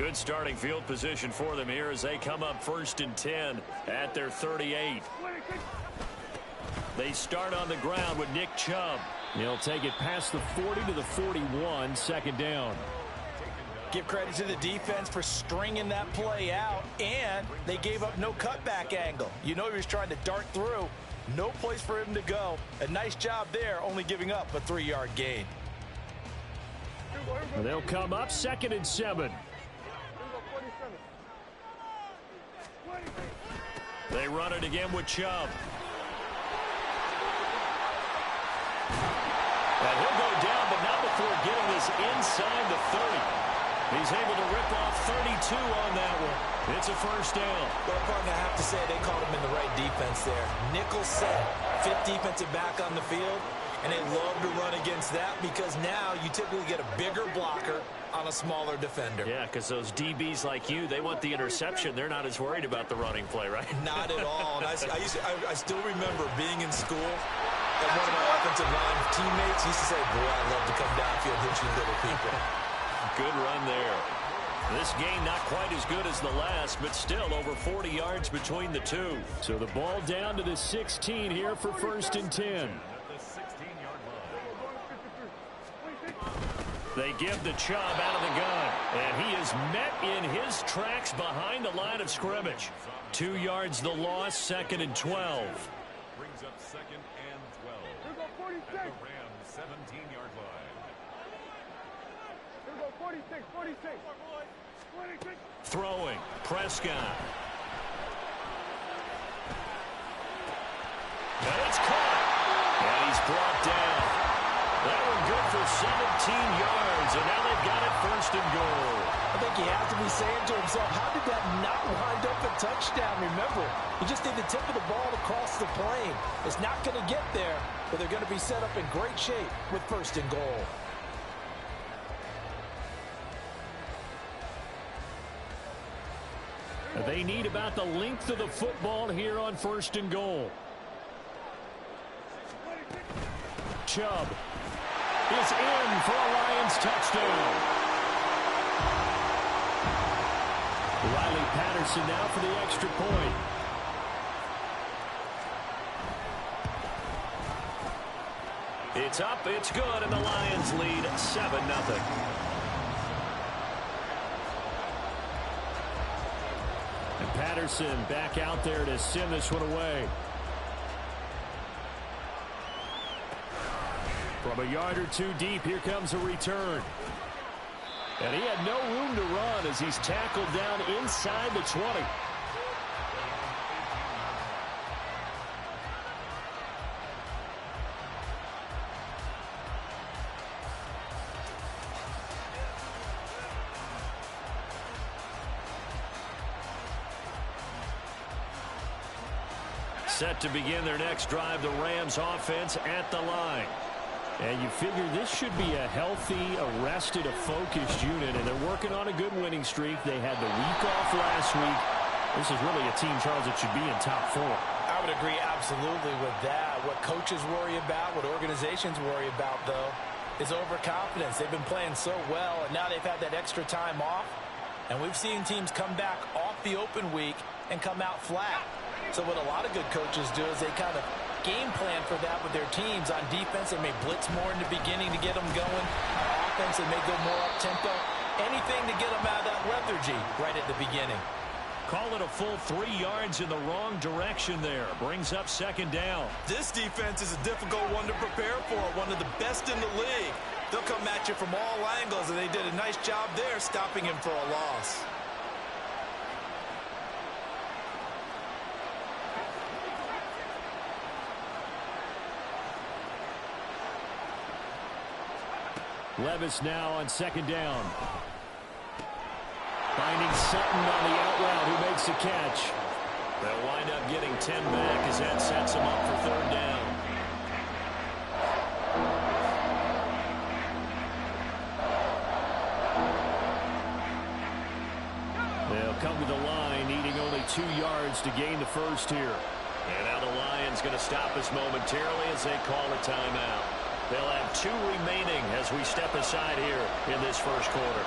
Good starting field position for them here as they come up 1st and 10 at their 38. They start on the ground with Nick Chubb. He'll take it past the 40 to the 41, 2nd down. Give credit to the defense for stringing that play out, and they gave up no cutback angle. You know he was trying to dart through. No place for him to go. A nice job there, only giving up a 3-yard gain. They'll come up 2nd and 7. They run it again with Chubb. And he'll go down, but not before getting this inside the 30. He's able to rip off 32 on that one. It's a 1st down. Well, partner, I have to say they called him in the right defense there. Nickel set, 5th defensive back on the field, and they love to run against that because now you typically get a bigger blocker on a smaller defender. Yeah, because those DBs like you, they want the interception. They're not as worried about the running play, right? Not at all. And I still remember being in school, and one of my offensive line teammates used to say, boy, I'd love to come downfield and hit you little people. Good run there. This game not quite as good as the last, but still over 40 yards between the two. So the ball down to the 16 here for 1st and 10. They give the Chubb out of the gun, and he is met in his tracks behind the line of scrimmage. 2 yards the loss, 2nd and 12. Brings up 2nd and 12. At the Rams' 17-yard line. 46. Throwing, Prescott. And it's caught. And he's brought down. That one good for 17 yards, and now they've got it 1st and goal. I think he has to be saying to himself, how did that not wind up a touchdown? Remember, you just need the tip of the ball across the plane. It's not going to get there, but they're going to be set up in great shape with 1st and goal. They need about the length of the football here on 1st and goal. Chubb is in for a Lions touchdown. Riley Patterson now for the extra point. It's up, it's good, and the Lions lead 7-0. Patterson back out there to send this one away. From a yard or two deep, here comes a return. And he had no room to run as he's tackled down inside the 20. Set to begin their next drive, the Rams offense at the line. And you figure this should be a healthy, arrested, a focused unit, and they're working on a good winning streak. They had the week off last week. This is really a team, Charles, that should be in top 4. I would agree absolutely with that. What coaches worry about, what organizations worry about, though, is overconfidence. They've been playing so well, and now they've had that extra time off. And we've seen teams come back off the open week and come out flat. So what a lot of good coaches do is they kind of game plan for that with their teams. On defense, they may blitz more in the beginning to get them going. On offense, they may go more up-tempo. Anything to get them out of that lethargy right at the beginning. Call it a full 3 yards in the wrong direction there. Brings up 2nd down. This defense is a difficult one to prepare for, one of the best in the league. They'll come at you from all angles, and they did a nice job there stopping him for a loss. Levis now on 2nd down. Finding Sutton on the out route, who makes the catch. They'll wind up getting 10 back as that sets them up for 3rd down. They'll come to the line, needing only 2 yards to gain the first here. And now the Lions going to stop us momentarily as they call a timeout. They'll have 2 remaining as we step aside here in this first quarter.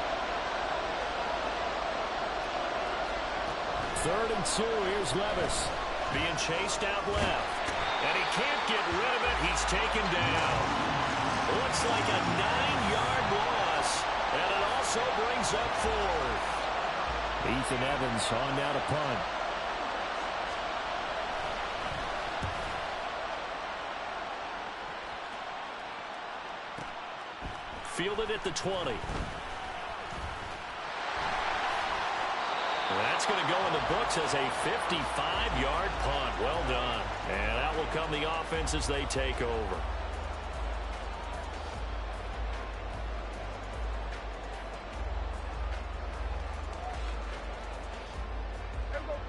3rd and 2. Here's Levis. Being chased out left. And he can't get rid of it. He's taken down. Looks like a 9-yard loss. And it also brings up 4th. Ethan Evans on now to punt. Fielded at the 20. That's going to go in the books as a 55-yard punt. Well done. And out will come the offense as they take over.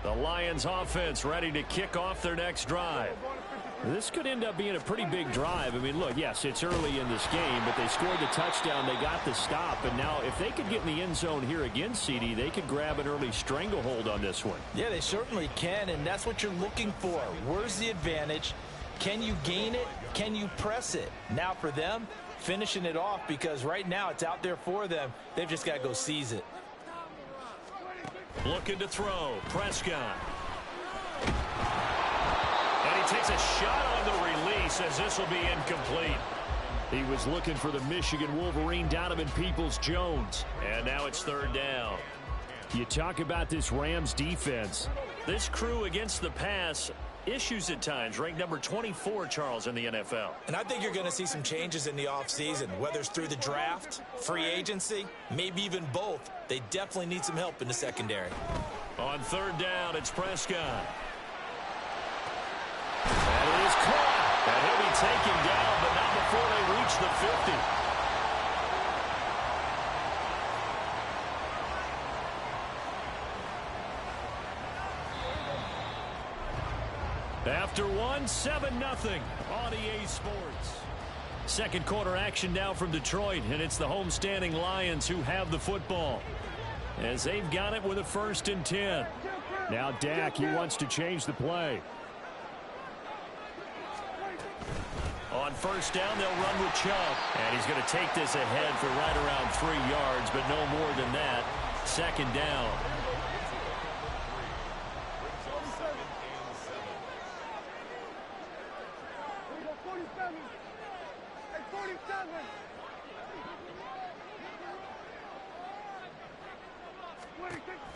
The Lions offense ready to kick off their next drive. This could end up being a pretty big drive. I mean, look, yes, it's early in this game, but they scored the touchdown. They got the stop. And now if they could get in the end zone here again, CD, they could grab an early stranglehold on this one. Yeah, they certainly can, and that's what you're looking for. Where's the advantage? Can you gain it? Can you press it? Now for them, finishing it off, because right now it's out there for them. They've just got to go seize it. Looking to throw. Prescott. And he takes a shot on the release as this will be incomplete. He was looking for the Michigan Wolverine, Donovan Peoples-Jones. And now it's 3rd down. You talk about this Rams defense. This crew against the pass, issues at times, ranked number 24, Charles, in the NFL. And I think you're going to see some changes in the offseason, whether it's through the draft, free agency, maybe even both. They definitely need some help in the secondary. On 3rd down, it's Prescott. That is caught. And he'll be taken down, but not before they reach the 50. After 7-0 on EA Sports. Second quarter action now from Detroit, and it's the homestanding Lions who have the football as they've got it with a 1st and 10. Now Dak, he wants to change the play. On 1st down, they'll run with Chubb. And he's going to take this ahead for right around 3 yards, but no more than that. 2nd down.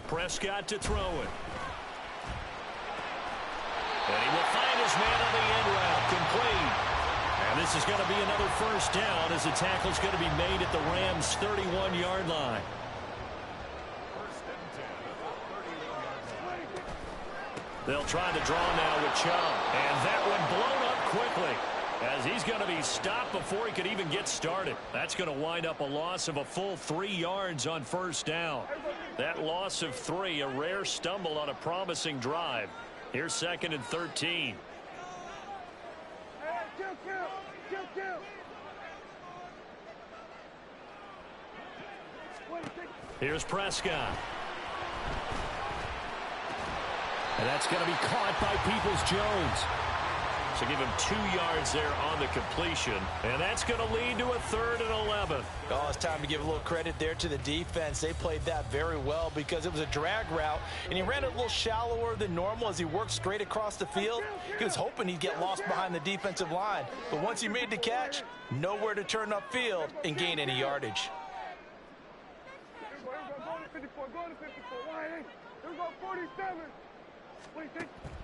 Prescott to throw it. And he will find his man on the end route. Complete. And this is going to be another 1st down as the tackle's going to be made at the Rams' 31-yard line. They'll try to draw now with Chubb. And that one blown up quickly as he's going to be stopped before he could even get started. That's going to wind up a loss of a full 3 yards on 1st down. That loss of 3, a rare stumble on a promising drive. Here's 2nd and 13. Here's Prescott. And that's going to be caught by Peoples-Jones. So give him 2 yards there on the completion. And that's going to lead to a 3rd and 11. Oh, it's time to give a little credit there to the defense. They played that very well because it was a drag route, and he ran it a little shallower than normal as he worked straight across the field. He was hoping he'd get lost behind the defensive line. But once he made the catch, nowhere to turn upfield and gain any yardage.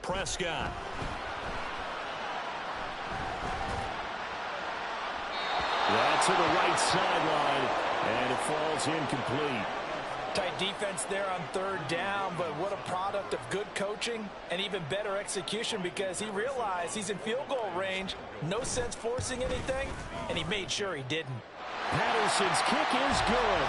Prescott. That's to the right sideline, and it falls incomplete. Tight defense there on 3rd down, but what a product of good coaching and even better execution because he realized he's in field goal range. No sense forcing anything, and he made sure he didn't. Patterson's kick is good.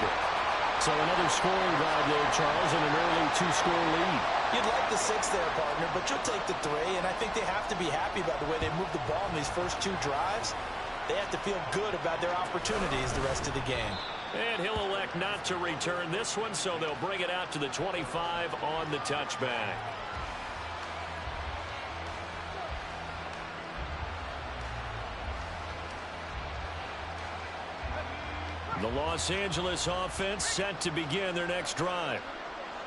So another scoring drive there, Charles, and an early 2-score lead. You'd like the 6 there, partner, but you'll take the 3, and I think they have to be happy about the way they moved the ball in these first 2 drives. They have to feel good about their opportunities the rest of the game. And he'll elect not to return this one, so they'll bring it out to the 25 on the touchback. The Los Angeles offense set to begin their next drive.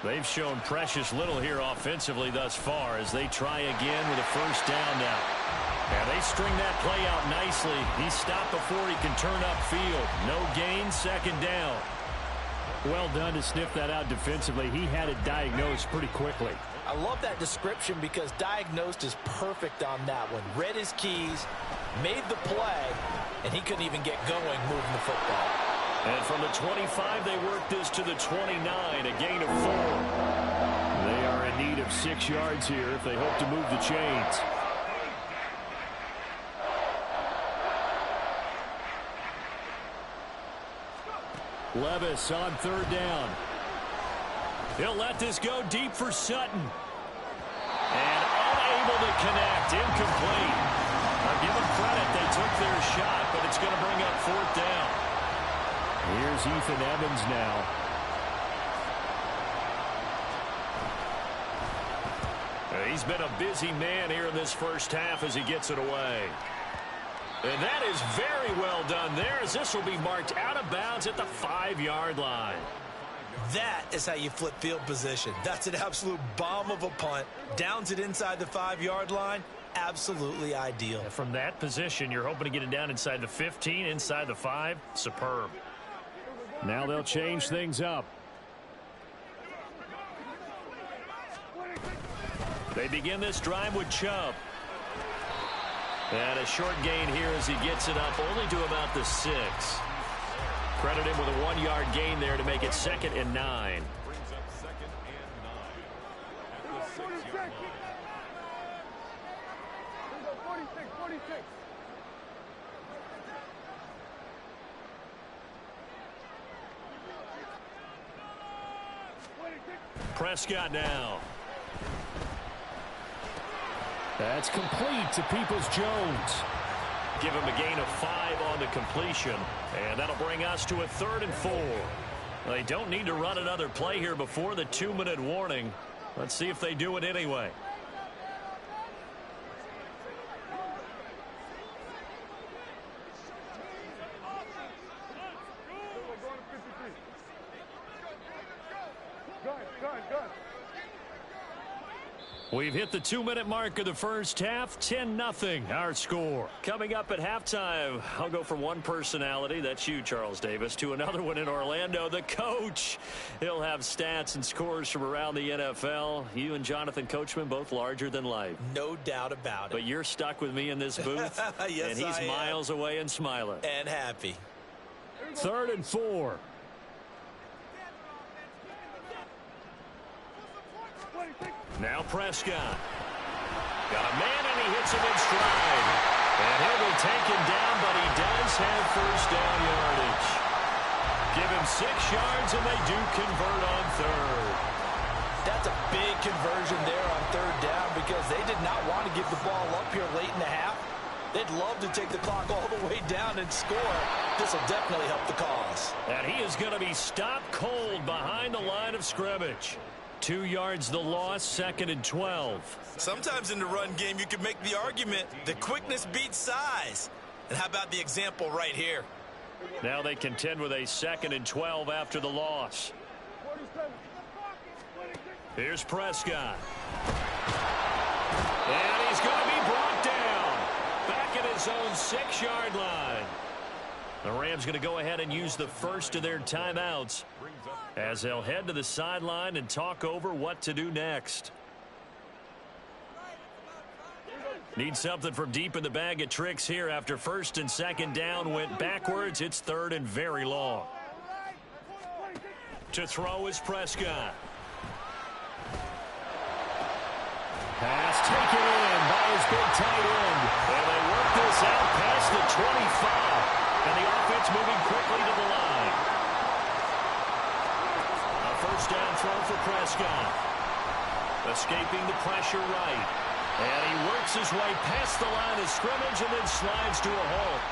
They've shown precious little here offensively thus far as they try again with a first down now. And they string that play out nicely. He stopped before he can turn upfield. No gain, second down. Well done to sniff that out defensively. He had it diagnosed pretty quickly. I love that description because diagnosed is perfect on that one. Read his keys, made the play, and he couldn't even get going moving the football. And from the 25, they work this to the 29, a gain of 4. They are in need of 6 yards here if they hope to move the chains. Levis on third down. He'll let this go deep for Sutton. And unable to connect. Incomplete. I'll give them credit. They took their shot, but it's going to bring up fourth down. Here's Ethan Evans now. He's been a busy man here in this first half as he gets it away. And that is very well done there as this will be marked out of bounds at the 5-yard line. That is how you flip field position. That's an absolute bomb of a punt. Downs it inside the 5-yard line. Absolutely ideal. And from that position, you're hoping to get it down inside the 15, inside the 5. Superb. Now they'll change things up. They begin this drive with Chubb. And a short gain here as he gets it up only to about the 6. Credit him with a 1-yard gain there to make it 2nd and 9. Brings up 2nd and 9 at the 6-yard line. Prescott now. That's complete to Peoples-Jones. Give him a gain of 5 on the completion. And that'll bring us to a 3rd and 4. They don't need to run another play here before the 2-minute warning. Let's see if they do it anyway. We've hit the 2-minute mark of the first half. 10-0 our score. Coming up at halftime, I'll go from one personality, that's you, Charles Davis, to another one in Orlando, the coach. He'll have stats and scores from around the NFL. You and Jonathan Coachman both larger than life. No doubt about it. But you're stuck with me in this booth. Yes, and he's miles away and smiling. And happy. 3rd and 4. Now Prescott. Got a man and he hits him in stride. And he'll be taken down, but he does have first down yardage. Give him 6 yards and they do convert on 3rd. That's a big conversion there on 3rd down because they did not want to give the ball up here late in the half. They'd love to take the clock all the way down and score. This will definitely help the cause. And he is going to be stopped cold behind the line of scrimmage. 2 yards the loss, 2nd and 12. Sometimes in the run game, you can make the argument that quickness beats size. And how about the example right here? Now they contend with a 2nd and 12 after the loss. Here's Prescott. And he's going to be brought down. Back at his own 6-yard line. The Rams going to go ahead and use the first of their timeouts as they'll head to the sideline and talk over what to do next. Need something from deep in the bag of tricks here after 1st and 2nd down went backwards. It's 3rd and very long. To throw is Prescott. Pass taken in by his big tight end. And they work this out past the 25. And the offense moving quickly to the line. A first down throw for Prescott. Escaping the pressure right. And he works his way past the line of scrimmage and then slides to a halt.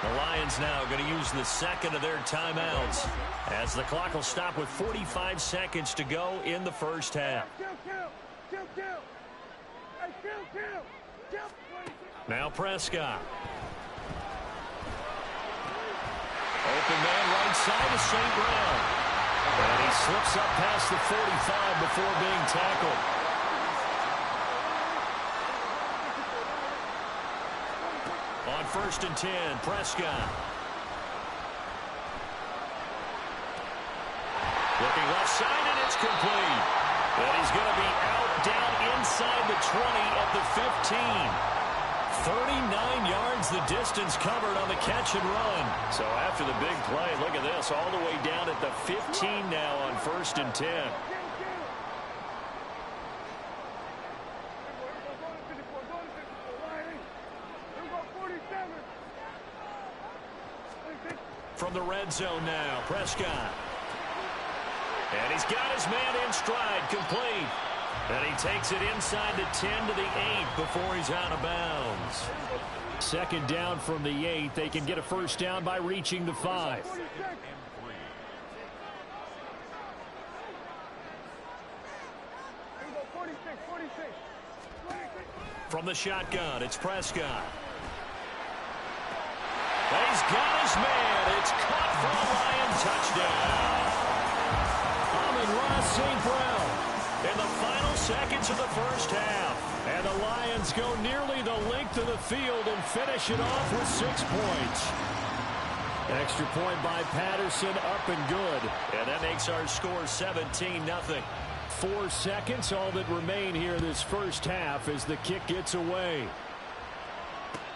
The Lions now going to use the 2nd of their timeouts as the clock will stop with 45 seconds to go in the first half. Now Prescott. Open man right side of St. Brown. And he slips up past the 45 before being tackled. On 1st and 10, Prescott. Looking left side, and it's complete. And he's going to be out down inside the 20 at the 15. 39 yards the distance covered on the catch and run. So after the big play, look at this, all the way down at the 15 now on 1st and 10. From the red zone now, Prescott. And he's got his man in stride, complete. And he takes it inside the 10 to the 8 before he's out of bounds. 2nd down from the 8. They can get a 1st down by reaching the 5. From the shotgun, it's Prescott. He's got his man. It's caught for a Lion touchdown. Amon-Ra St. Brown in the final seconds of the 1st half. And the Lions go nearly the length of the field and finish it off with 6 points. Extra point by Patterson, up and good. And that makes our score 17-0. 4 seconds, all that remain here this 1st half as the kick gets away.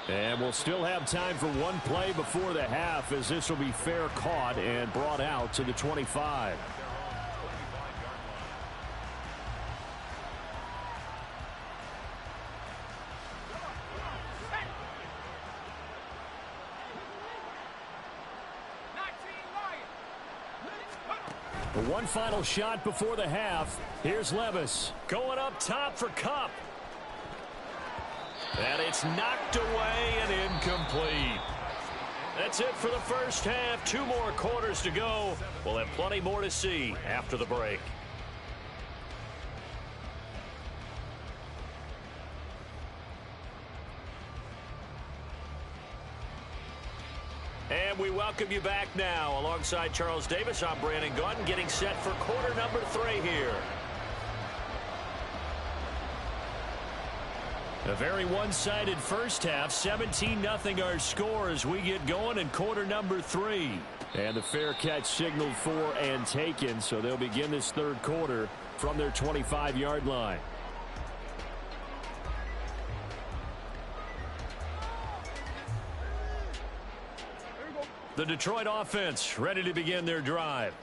And we'll still have time for one play before the half, as this will be fair caught and brought out to the 25. One final shot before the half. Here's Levis going up top for Kupp. And it's knocked away and incomplete. That's it for the 1st half. 2 more quarters to go. We'll have plenty more to see after the break. And we welcome you back now. Alongside Charles Davis, I'm Brandon Gaudin, getting set for quarter number 3 here. A very one-sided 1st half. 17-0 our score as we get going in quarter number 3. And the fair catch signaled for and taken, so they'll begin this 3rd quarter from their 25-yard line. The Detroit offense ready to begin their drive.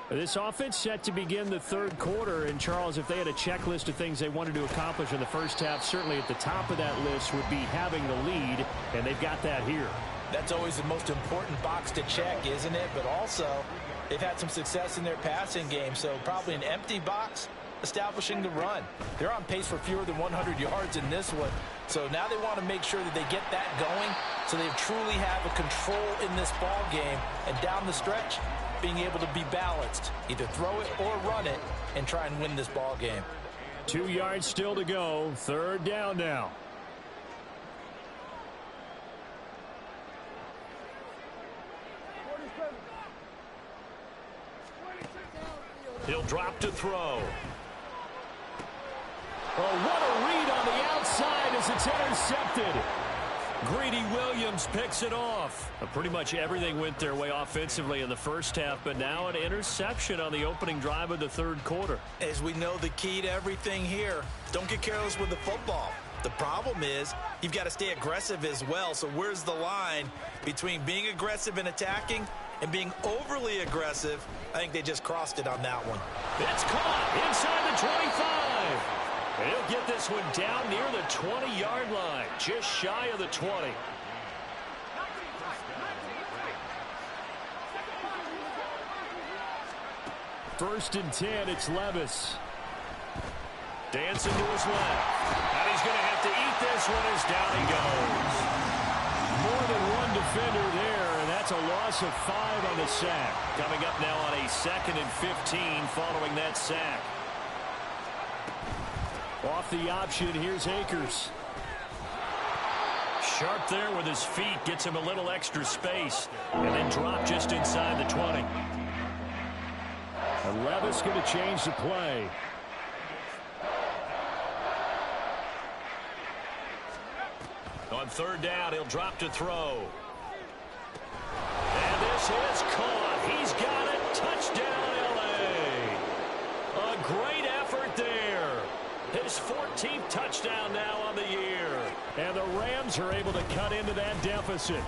This offense set to begin the 3rd quarter. And, Charles, if they had a checklist of things they wanted to accomplish in the 1st half, certainly at the top of that list would be having the lead, and they've got that here. That's always the most important box to check, isn't it? But also, they've had some success in their passing game, so probably an empty box establishing the run. They're on pace for fewer than 100 yards in this one, so now they want to make sure that they get that going so they truly have a control in this ball game, and down the stretch, being able to be balanced, either throw it or run it, and try and win this ball game. 2 yards still to go. 3rd down now. He'll drop to throw. Oh, what a read on the outside as it's intercepted. Greedy Williams picks it off. Pretty much everything went their way offensively in the 1st half, but now an interception on the opening drive of the 3rd quarter. As we know, the key to everything here, don't get careless with the football. The problem is you've got to stay aggressive as well. So where's the line between being aggressive and attacking and being overly aggressive? I think they just crossed it on that one. It's caught inside the 25. And he'll get this one down near the 20-yard line, just shy of the 20. First and 10, it's Levis. Dancing to his left. And he's going to have to eat this one as down he goes. More than one defender there, and that's a loss of 5 on the sack. Coming up now on a 2nd and 15 following that sack. Off the option, here's Akers. Sharp there with his feet, gets him a little extra space, and then drop just inside the 20. And Levis going to change the play. On third down, he'll drop to throw. And this is caught. He's got it. Touchdown, L.A. A great effort there. His 14th touchdown now on the year. And the Rams are able to cut into that deficit.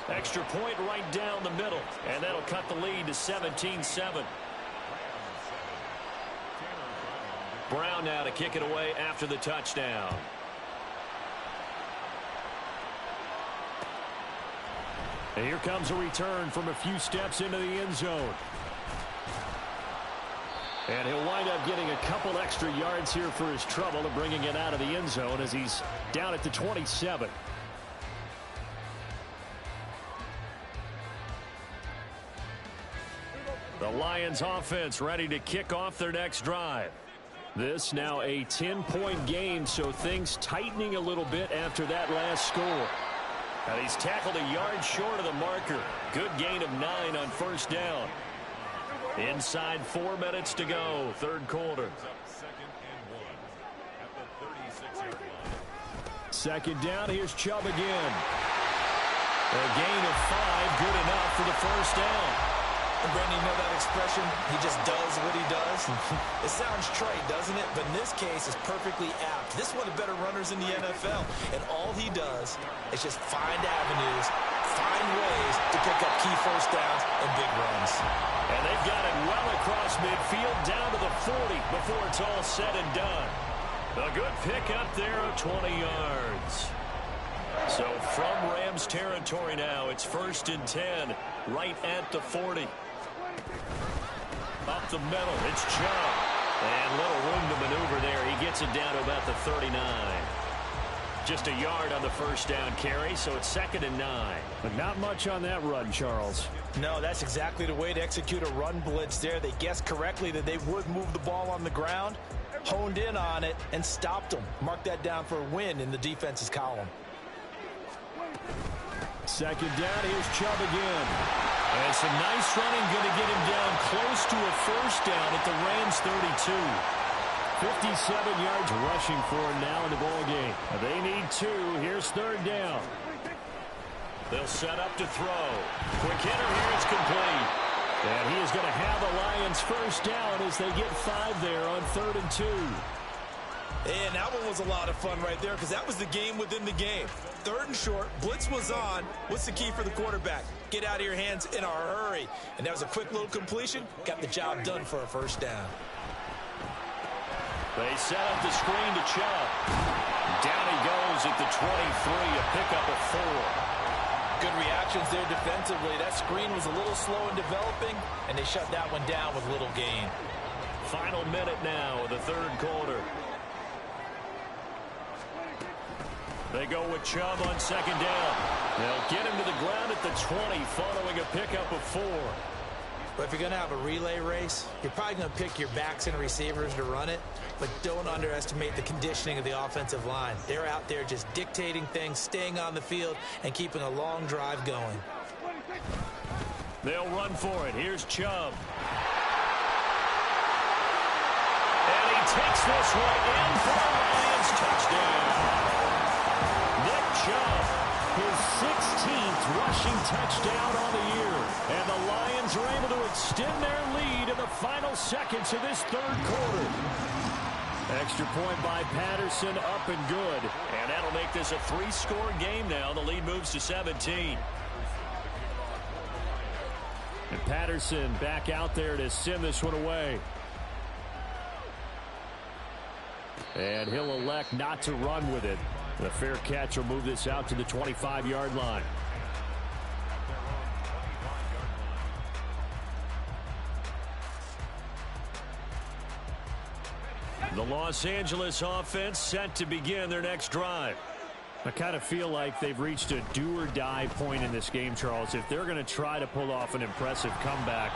Extra point right down the middle. And that'll cut the lead to 17-7. Brown now to kick it away after the touchdown. And here comes a return from a few steps into the end zone. And he'll wind up getting a couple extra yards here for his trouble and bringing it out of the end zone as he's down at the 27. The Lions offense ready to kick off their next drive. This now a 10-point game, so things tightening a little bit after that last score. And he's tackled a yard short of the marker. Good gain of 9 on first down. Inside 4 minutes to go, third quarter. Second down, here's Chubb again. A gain of 5, good enough for the first down. Brandon, you know that expression? He just does what he does. It sounds trite, doesn't it? But in this case, it's perfectly apt. This is one of the better runners in the NFL. And all he does is just find avenues, find ways to pick up key first downs and big runs. And they've got it well across midfield down to the 40 before it's all said and done. A good pickup there of 20 yards. So from Rams territory now, it's 1st and 10, right at the 40. Up the middle, it's Chubb. And little room to maneuver there. He gets it down to about the 39. Just a yard on the first down carry, so it's 2nd and 9. But not much on that run, Charles. No, that's exactly the way to execute a run blitz there. They guessed correctly that they would move the ball on the ground, honed in on it, and stopped them. Mark that down for a win in the defense's column. Second down, here's Chubb again. And some nice running, going to get him down close to a first down at the Rams 32. 57 yards rushing for him now in the ball game. They need 2. Here's third down. They'll set up to throw. Quick hitter here, it's complete. And he is going to have the Lions first down as they get 5 there on 3rd and 2. And that one was a lot of fun right there because that was the game within the game. 3rd and short, blitz was on. What's the key for the quarterback? Get out of your hands in a hurry. And that was a quick little completion. Got the job done for a first down. They set up the screen to Chubb. Down he goes at the 23, a pickup of 4. Good reactions there defensively. That screen was a little slow in developing, and they shut that one down with little gain. Final minute now of the third quarter. They go with Chubb on second down. They'll get him to the ground at the 20 following a pickup of 4. But if you're going to have a relay race, you're probably going to pick your backs and receivers to run it, but don't underestimate the conditioning of the offensive line. They're out there just dictating things, staying on the field, and keeping a long drive going. They'll run for it. Here's Chubb. And he takes this right in for the Lions touchdown. Nick Chubb, his 16th rushing touchdown on the year. And the Lions are able to extend their lead in the final seconds of this third quarter. Extra point by Patterson, up and good. And that'll make this a 3-score game now. The lead moves to 17. And Patterson back out there to send this one away. And he'll elect not to run with it. The fair catch will move this out to the 25-yard line. The Los Angeles offense set to begin their next drive. I kind of feel like they've reached a do-or-die point in this game, Charles. If they're going to try to pull off an impressive comeback,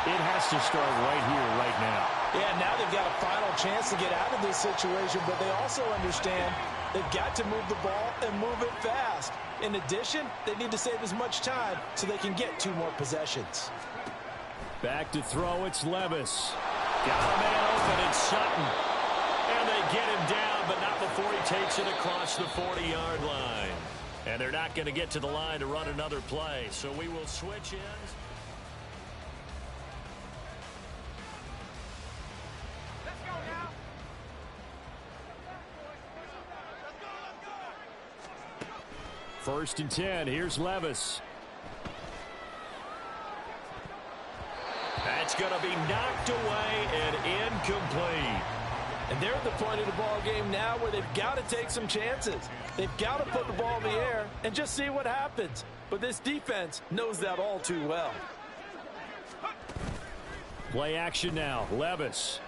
it has to start right here, right now. Yeah, now they've got a final chance to get out of this situation, but they also understand they've got to move the ball and move it fast. In addition, they need to save as much time so they can get 2 more possessions. Back to throw, it's Levis. Got a man open, it's Sutton. And they get him down, but not before he takes it across the 40-yard line. And they're not going to get to the line to run another play, so we will switch ends. First and 10, here's Levis. That's going to be knocked away and incomplete. And they're at the point of the ball game now where they've got to take some chances. They've got to put the ball in the air and just see what happens. But this defense knows that all too well. Play action now, Levis.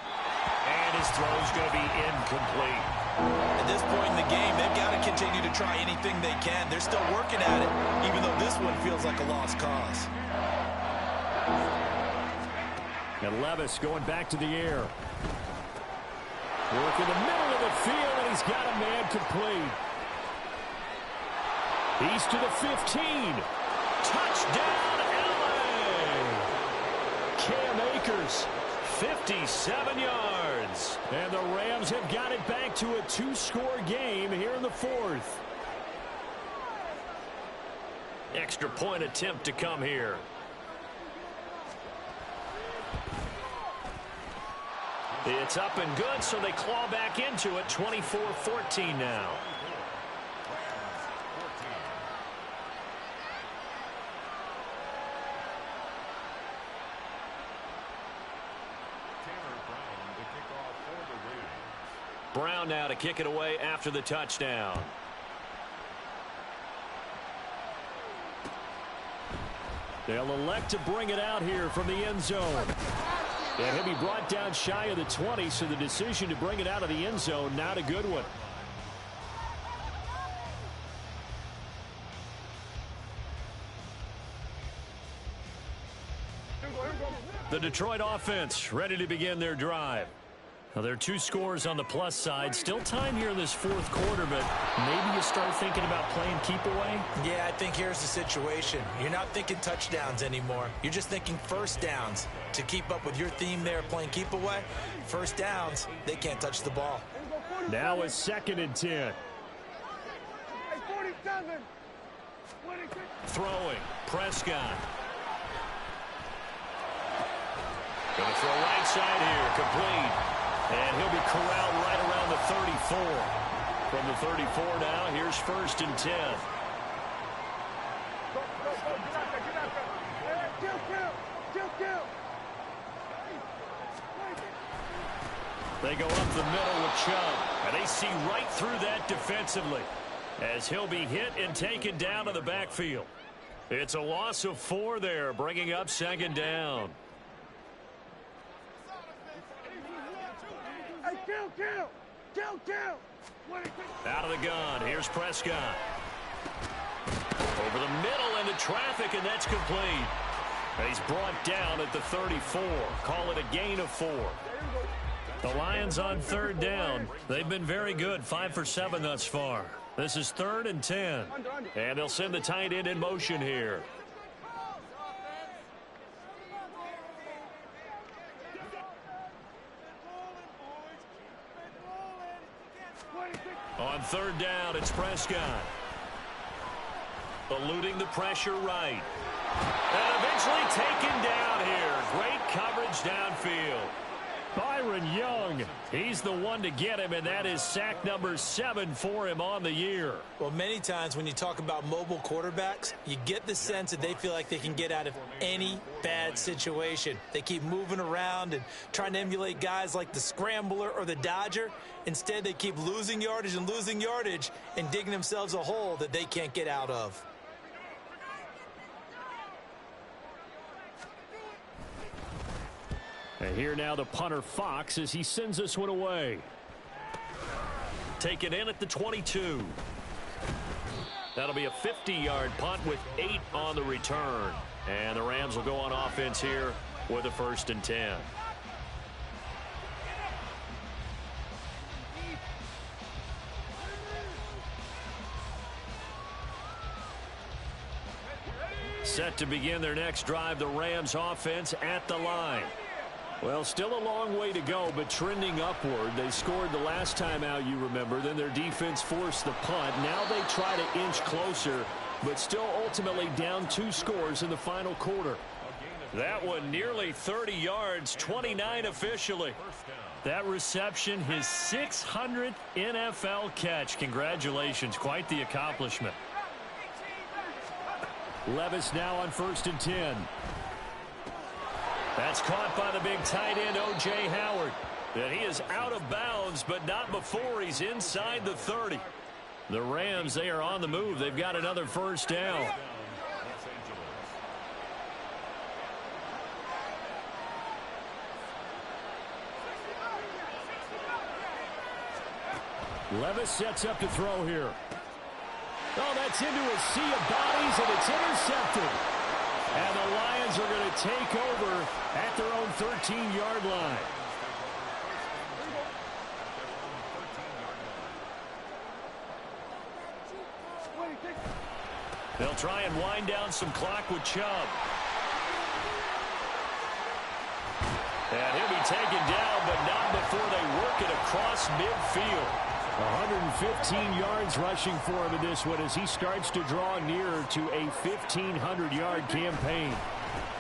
And his throw's going to be incomplete. At this point in the game, they've got to continue to try anything they can. They're still working at it, even though this one feels like a lost cause. And Levis going back to the air. Work in the middle of the field, and he's got a man complete. He's to the 15. Touchdown, LA! Cam Akers, 57 yards. And the Rams have got it back to a 2-score game here in the fourth. Extra point attempt to come here. It's up and good, so they claw back into it, 24-14 now. Brown now to kick it away after the touchdown. They'll elect to bring it out here from the end zone. And he'll be brought down shy of the 20, so the decision to bring it out of the end zone, not a good one. The Detroit offense ready to begin their drive. Now, there are 2 scores on the plus side. Still time here in this fourth quarter, but maybe you start thinking about playing keep away? Yeah, I think here's the situation. You're not thinking touchdowns anymore. You're just thinking first downs. To keep up with your theme there, playing keep away, first downs, they can't touch the ball. Now it's 2nd and 10. Throwing, Prescott. Going to throw right side here, complete. And he'll be corralled right around the 34. From the 34 now, here's 1st and 10. They go up the middle with Chubb. And they see right through that defensively as he'll be hit and taken down to the backfield. It's a loss of 4 there, bringing up 2nd down. Out of the gun. Here's Prescott. Over the middle into traffic, and that's complete. And he's brought down at the 34. Call it a gain of 4. The Lions on 3rd down. They've been very good, 5 for 7 thus far. This is 3rd and 10. And they'll send the tight end in motion here. On 3rd down, it's Prescott. Eluding the pressure right. And eventually taken down here. Great coverage downfield. Byron Young, he's the one to get him, and that is sack number 7 for him on the year. Well, many times when you talk about mobile quarterbacks, you get the sense that they feel like they can get out of any bad situation. They keep moving around and trying to emulate guys like the Scrambler or the Dodger. Instead, they keep losing yardage and digging themselves a hole that they can't get out of. And here now the punter Fox as he sends this one away. Take it in at the 22. That'll be a 50-yard punt with 8 on the return. And the Rams will go on offense here with a 1st and 10. Set to begin their next drive, the Rams offense at the line. Well, still a long way to go, but trending upward. They scored the last time out, you remember. Then their defense forced the punt. Now they try to inch closer, but still ultimately down 2 scores in the final quarter. That one nearly 30 yards, 29 officially. That reception, his 600th NFL catch. Congratulations, quite the accomplishment. Levis now on 1st and 10. That's caught by the big tight end, O.J. Howard. And he is out of bounds, but not before he's inside the 30. The Rams, they are on the move. They've got another first down. Levis sets up to throw here. Oh, that's into a sea of bodies, and it's intercepted. And the Lions are going to take over at their own 13-yard line. They'll try and wind down some clock with Chubb. And he'll be taken down, but not before they work it across midfield. 115 yards rushing for him in this one as he starts to draw nearer to a 1,500-yard campaign.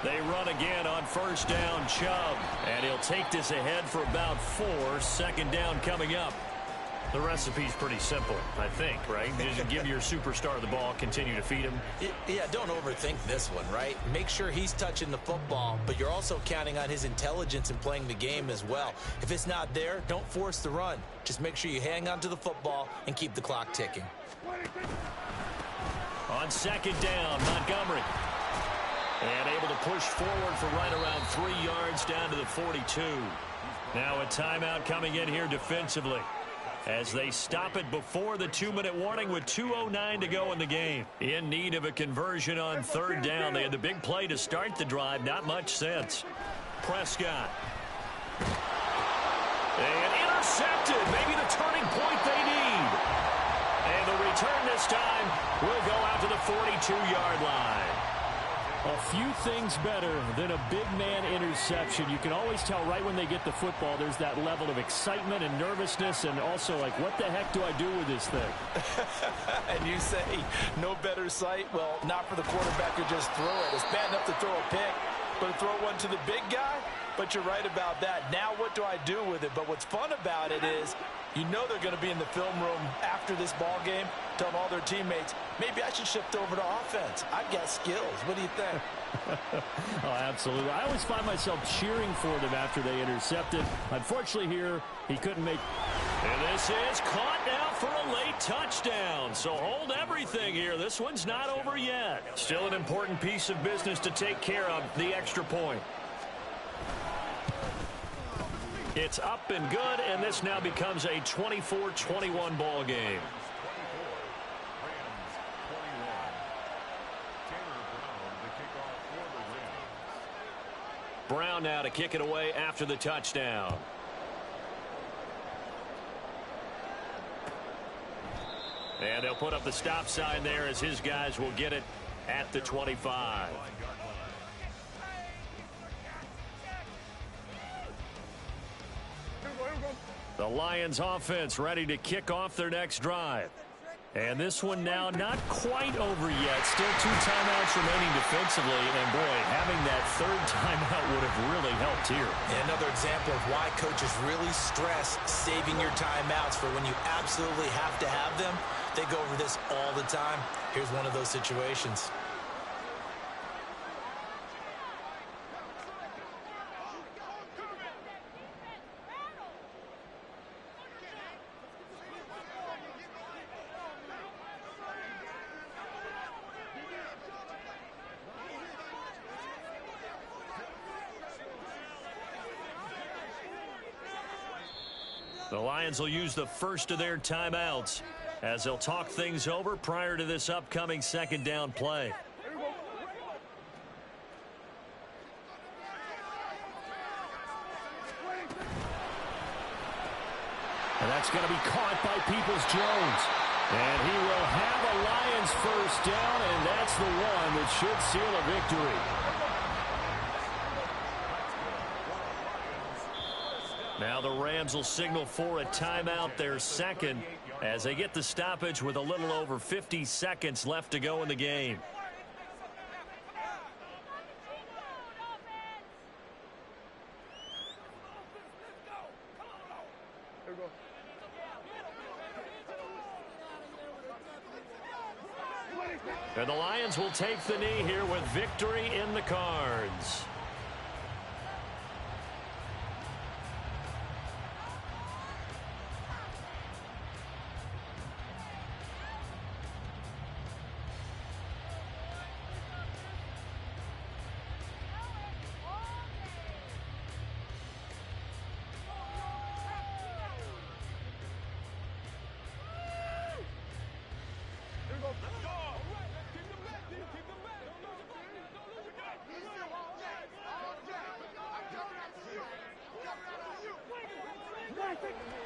They run again on first down, Chubb. And he'll take this ahead for about 4. Second down coming up. The recipe's pretty simple, I think, right? Just give your superstar the ball, continue to feed him. Yeah, don't overthink this one, right? Make sure he's touching the football, but you're also counting on his intelligence in playing the game as well. If it's not there, don't force the run. Just make sure you hang on to the football and keep the clock ticking. On second down, Montgomery. And able to push forward for right around 3 yards down to the 42. Now a timeout coming in here defensively, as they stop it before the 2-minute warning with 2:09 to go in the game. In need of a conversion on third down. They had the big play to start the drive. Not much sense. Prescott. And intercepted. Maybe the turning point they need. And the return this time will go out to the 42-yard line. A few things better than a big man interception. You can always tell right when they get the football, there's that level of excitement and nervousness, and also like, what the heck do I do with this thing? And you say, no better sight? Well, not for the quarterback who just throw it. It's bad enough to throw a pick, but to throw one to the big guy? But you're right about that. Now what do I do with it? But what's fun about it is, you know they're going to be in the film room after this ball game, telling all their teammates, maybe I should shift over to offense. I've got skills. What do you think? Oh, absolutely. I always find myself cheering for them after they intercepted. Unfortunately here, he couldn't make. And this is caught now for a late touchdown. So hold everything here. This one's not over yet. Still an important piece of business to take care of, the extra point. It's up and good, and this now becomes a 24-21 ball game. Brown now to kick it away after the touchdown. And they'll put up the stop sign there as his guys will get it at the 25. The Lions offense ready to kick off their next drive. And this one now not quite over yet. Still 2 timeouts remaining defensively. And boy, having that third timeout would have really helped here. And another example of why coaches really stress saving your timeouts for when you absolutely have to have them. They go over this all the time. Here's one of those situations. The Lions will use the first of their timeouts as they'll talk things over prior to this upcoming second down play. And that's going to be caught by Peoples-Jones. And he will have a Lions first down, and that's the one that should seal a victory. Now the Rams will signal for a timeout, their second, as they get the stoppage with a little over 50 seconds left to go in the game. And the Lions will take the knee here with victory in the cards.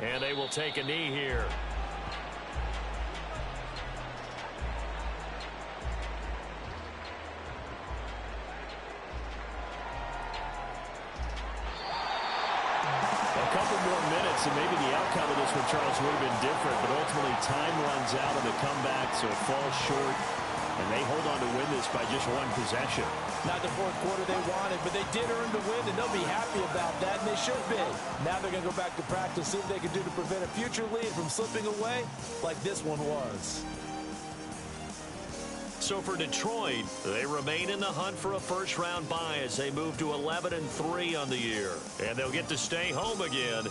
And they will take a knee here. A couple more minutes, and maybe the outcome of this one, Charles, would have been different, but ultimately time runs out of the comeback, so it falls short, and they hold on to win this by just one possession. Not the fourth quarter they wanted, but they did earn the win, and they'll be happy about that, and they should be. Now they're going to go back to practice, see what they can do to prevent a future lead from slipping away like this one was. So for Detroit, they remain in the hunt for a first-round bye as they move to 11-3 on the year. And they'll get to stay home again